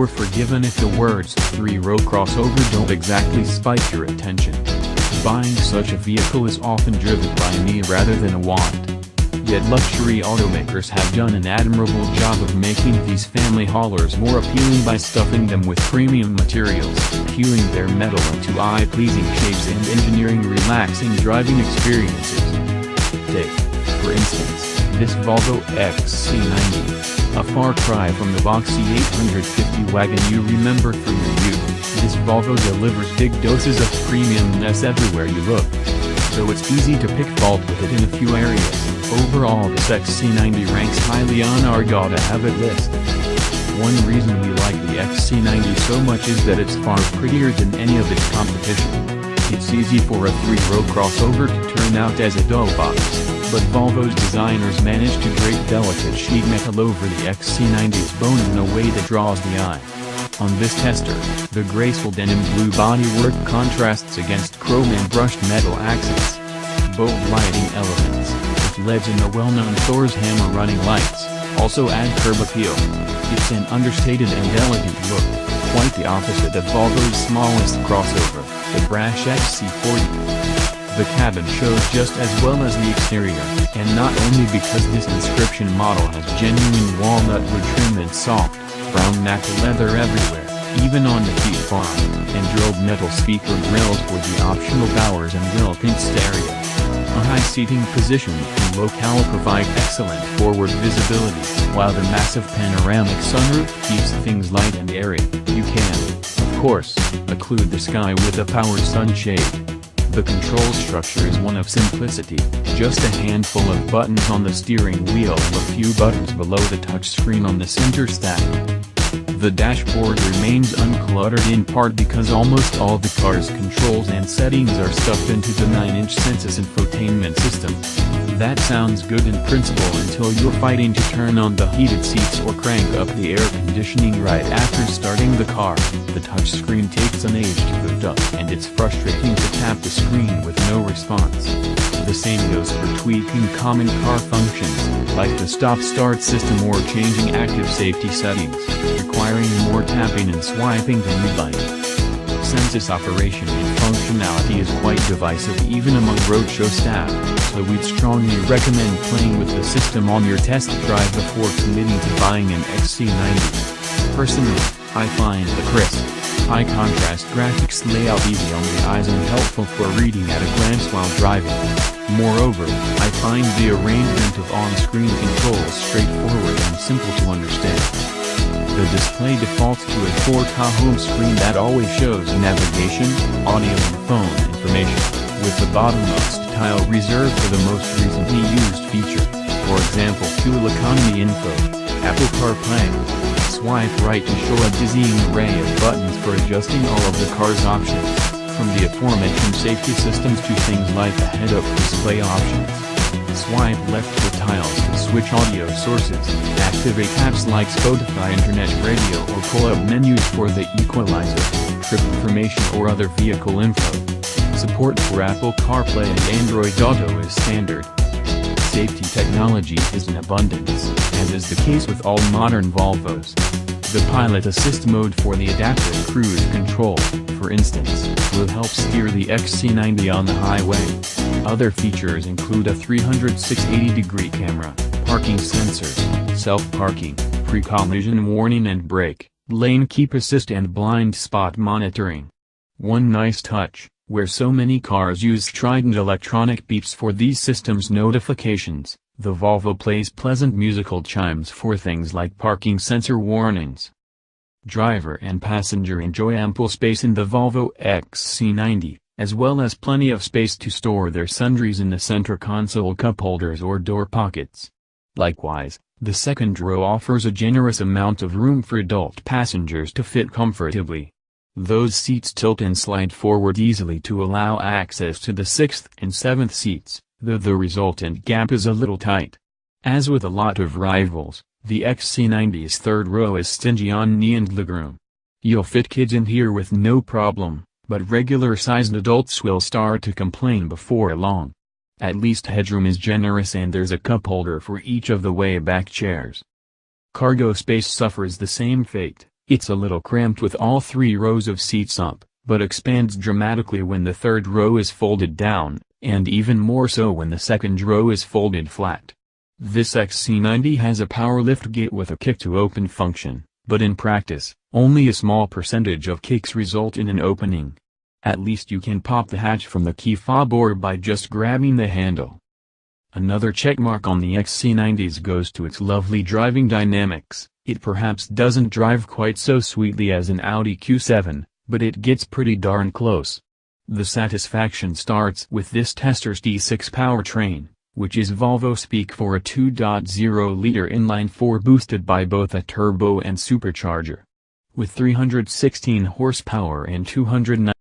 you're forgiven if the words three-row crossover don't exactly spike your attention. Buying such a vehicle is often driven by a need rather than a want. Yet luxury automakers have done an admirable job of making these family haulers more appealing by stuffing them with premium materials, hewing their metal into eye-pleasing shapes and engineering relaxing driving experiences. Take, for instance, this Volvo XC90, a far cry from the boxy 850 wagon you remember from your youth. This Volvo delivers big doses of premiumness everywhere you look. Though it's easy to pick fault with it in a few areas, overall this XC90 ranks highly on our gotta-have-it list. One reason we like the XC90 so much is that it's far prettier than any of its competition. It's easy for a three-row crossover to turn out as a dull box, but Volvo's designers managed to drape delicate sheet metal over the XC90's bone in a way that draws the eye. On this tester, the graceful denim blue bodywork contrasts against chrome and brushed metal accents. Bold lighting elements, with LEDs in the well-known Thor's hammer running lights, also add curb appeal. It's an understated and elegant look, quite the opposite of Volvo's smallest crossover, the brash XC40. The cabin shows just as well as the exterior, and not only because this inscription model has genuine walnut wood trim and soft, brown matte leather everywhere, even on the heat farm, and drilled metal speaker grills for the optional Bowers and Wilkins stereo. A high seating position and locale provide excellent forward visibility, while the massive panoramic sunroof keeps things light and airy. You can, of course, occlude the sky with a power sunshade. The control structure is one of simplicity, just a handful of buttons on the steering wheel and a few buttons below the touchscreen on the center stack. The dashboard remains uncluttered in part because almost all the car's controls and settings are stuffed into the 9-inch Sensus infotainment system. That sounds good in principle until you're fighting to turn on the heated seats or crank up the air conditioning right after starting the car. The touchscreen takes an age to boot up and it's frustrating to tap the screen with no response. The same goes for tweaking common car functions, like the stop-start system or changing active safety settings, requiring more tapping and swiping than you'd like. Sensus operation and functionality is quite divisive even among roadshow staff, so we'd strongly recommend playing with the system on your test drive before committing to buying an XC90. Personally, I find the crisp, high-contrast graphics layout easy on the eyes and helpful for reading at a glance while driving. Moreover, I find the arrangement of on-screen controls straightforward and simple to understand. The display defaults to a 4K home screen that always shows navigation, audio and phone information, with the bottommost tile reserved for the most recently used feature, for example fuel economy info, Apple CarPlay. Swipe right to show a dizzying array of buttons for adjusting all of the car's options, from the aforementioned safety systems to things like the head-up display options. Swipe left for tiles to switch audio sources, activate apps like Spotify Internet Radio or pull up menus for the equalizer, trip information or other vehicle info. Support for Apple CarPlay and Android Auto is standard. Safety technology is in abundance, as is the case with all modern Volvos. The Pilot Assist mode for the adaptive cruise control, for instance, will help steer the XC90 on the highway. Other features include a 360-degree camera, parking sensors, self-parking, pre-collision warning and brake, lane keep assist and blind spot monitoring. One nice touch, where so many cars use strident electronic beeps for these systems' notifications, the Volvo plays pleasant musical chimes for things like parking sensor warnings. Driver and passenger enjoy ample space in the Volvo XC90, as well as plenty of space to store their sundries in the center console cup holders or door pockets. Likewise, the second row offers a generous amount of room for adult passengers to fit comfortably. Those seats tilt and slide forward easily to allow access to the 6th and 7th seats, though the resultant gap is a little tight. As with a lot of rivals, the XC90's third row is stingy on knee and legroom. You'll fit kids in here with no problem, but regular-sized adults will start to complain before long. At least headroom is generous and there's a cup holder for each of the way back chairs. Cargo space suffers the same fate, It's a little cramped with all 3 rows of seats up, but expands dramatically when the 3rd row is folded down, and even more so when the 2nd row is folded flat. This XC90 has a power liftgate with a kick-to-open function, but in practice, only a small percentage of kicks result in an opening. At least you can pop the hatch from the key fob or by just grabbing the handle. Another checkmark on the XC90s goes to its lovely driving dynamics. It perhaps doesn't drive quite so sweetly as an Audi Q7, but it gets pretty darn close. The satisfaction starts with this tester's T6 powertrain, which is Volvo speak for a 2.0-liter inline-4 boosted by both a turbo and supercharger. With 316 horsepower and 290